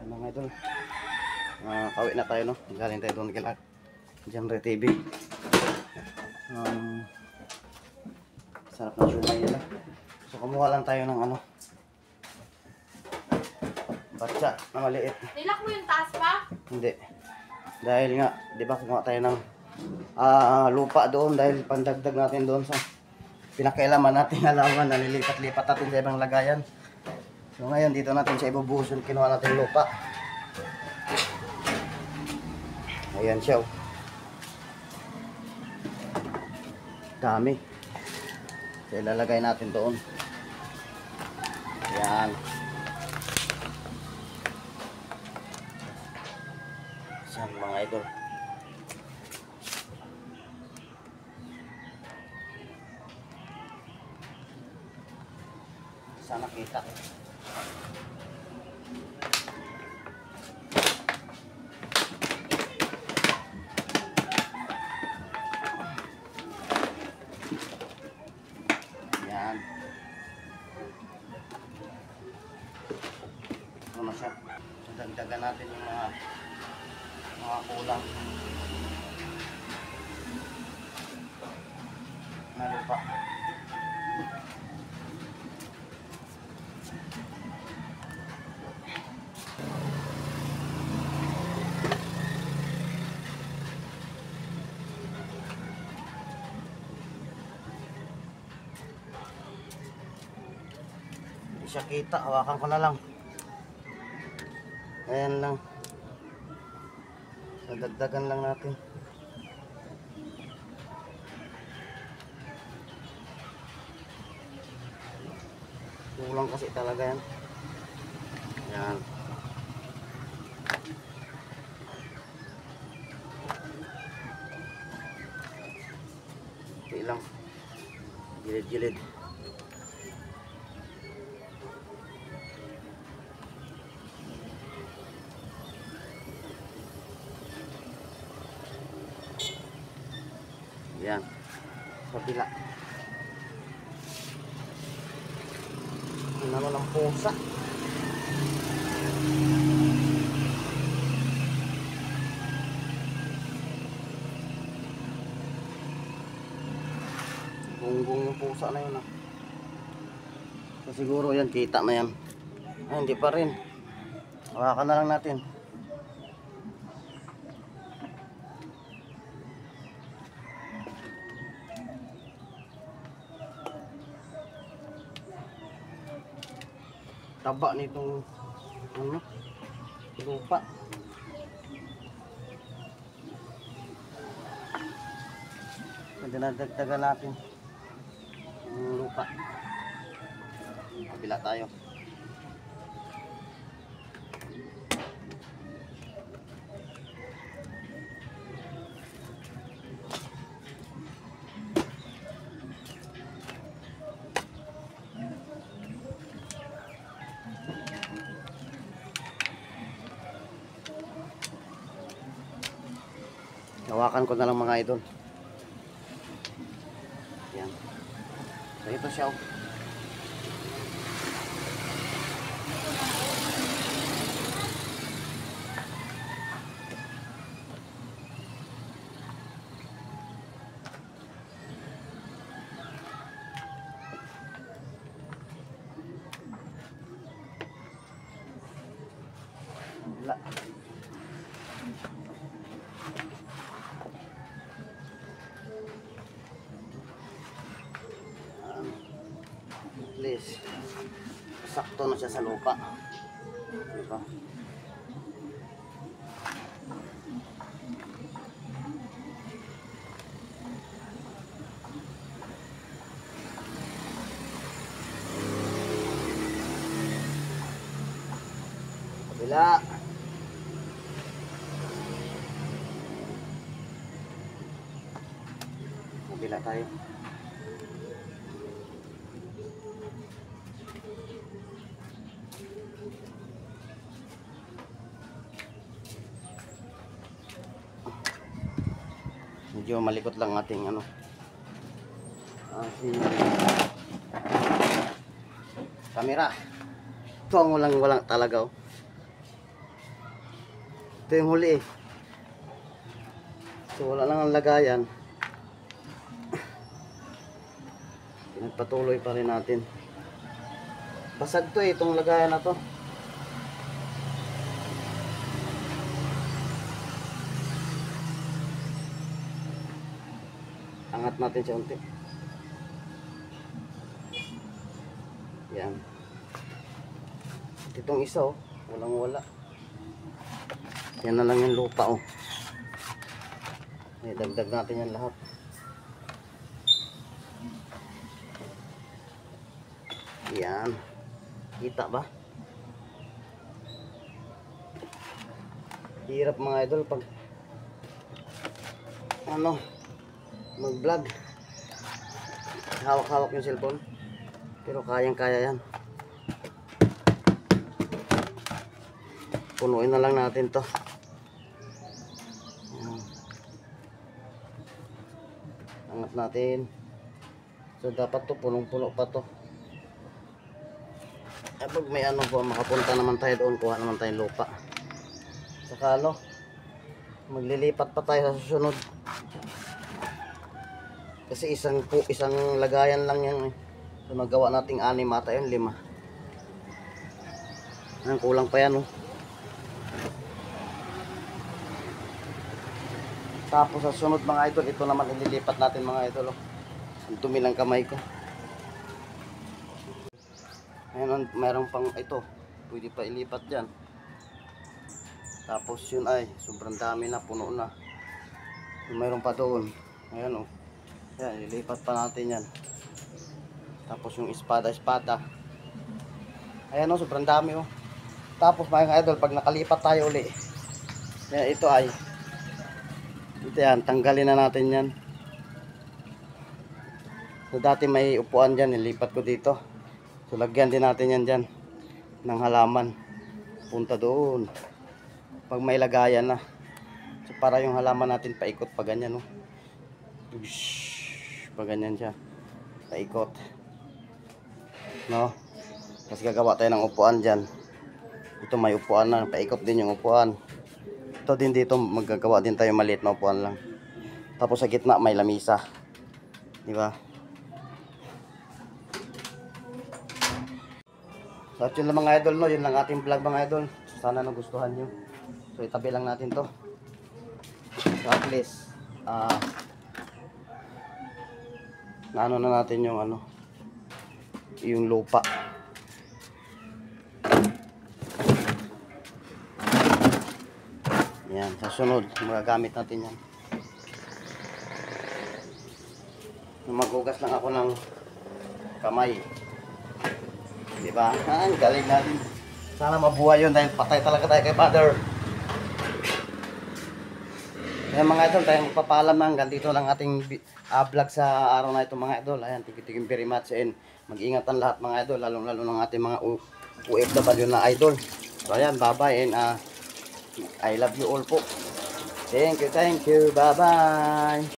Mga idol, kauwi na tayo, no? Galing tayo doon kila Genre TV. Sarap na siumay nila. So kumuha lang tayo ng ano, batsa na maliit. Nilak mo yung taas pa? Hindi. Dahil nga, di ba kumuha tayo ng lupa doon dahil pandagdag natin doon sa pinakailaman natin halaman na nilipat-lipat natin sa ibang lagayan. So ngayon dito natin sa ibubuhos yung kinuha natin lupa. Ayan siya. Oh. Dami. So ilalagay natin doon. Ayan. Saan mga idol? Sana kita. Yan. Ano siya? Dagdagan natin yung mga kulang na lupa. Hindi siya kita, hawakan ko na lang. Ayan lang. Dagdagan lang natin. Kulang kasi talaga yan. Yan. Hindi lang. Gilid-gilid. Yan. Kabila. Ano ng pusa. Gunggong yung pusa na yun. So, siguro yan, kita na yan. Ay, hindi pa rin. Hawakan na lang natin. Taba nitong ano, lupa. Dinadagdagan natin yung lupa. Kabila tayo. Hawakan ko na lang mga idol. Yan. So ito siya. Wala. Please, sakto na siya sa lupa. Diba? Kabila. Kabila tayo. Medyo malikot lang ating ano. Camera. Ito ang walang talaga. Oh. Ito yung huli eh. So wala lang ang lagayan. Pinagpatuloy pa rin natin. Basag to eh, itong lagayan na to. Angat natin siya unti. Yan. Itong isa oh, walang wala. Yan na lang yung lupa oh. Dagdag natin yan lahat. Yan. Kita ba? Hirap mga idol pag ano, mag-vlog. Hawak-hawak yung cellphone. Pero kayang-kaya yan. Punuin na lang natin to. Angat natin. So dapat to punong-puno pa to. Pag may ano po, makapunta naman tayo doon, kuha naman tayong lupa. Saka ano, maglilipat pa tayo sa susunod. Kasi isang lagayan lang yan eh. So magawa nating 6 ata yun, 5. Ang kulang pa yan oh. Tapos sa sunod mga idol, ito naman ililipat natin mga idol oh. Ang dumi ng kamay ko. Ayan, mayroon pang ito, pwede pa ilipat dyan. Tapos yun ay sobrang dami na, puno na. Mayroon pa doon. Ayan oh. Ayan, ililipat pa natin yan. Tapos yung espada. Ayan oh, sobrang dami oh. Tapos mga idol, pag nakalipat tayo uli, yan, ito ay ito yan, tanggalin na natin yan. So dati may upuan dyan, nilipat ko dito. So lagyan din natin yan dyan ng halaman. Punta doon pag may lagayan na. So para yung halaman natin paikot pa ganyan no. Pa ganyan siya, paikot no. Tapos gagawa tayo ng upuan dyan. Ito may upuan na, paikot din yung upuan. Ito din dito, magagawa din tayo maliit na upuan lang. Tapos sa gitna may lamisa, di ba? So at yun lang mga idol no, yun lang ating vlog mga idol. Sana nagustuhan nyo. So itabi lang natin to. So at least naano na natin yung ano, yung lupa. Yan, sa sunod magagamit natin yan. Maghugas lang ako ng kamay. Diba? Ang galing natin. Sana mabuhay yun dahil patay talaga tayo kay Father. Kaya mga idol, tayo magpapaalam na hanggang dito lang ating vlog sa araw na ito mga idol. Ayan, thank you very much and mag-ingat ang lahat mga idol, lalo ng ating mga OFW na idol. So ayan, bye bye and I love you all po. Thank you, bye bye.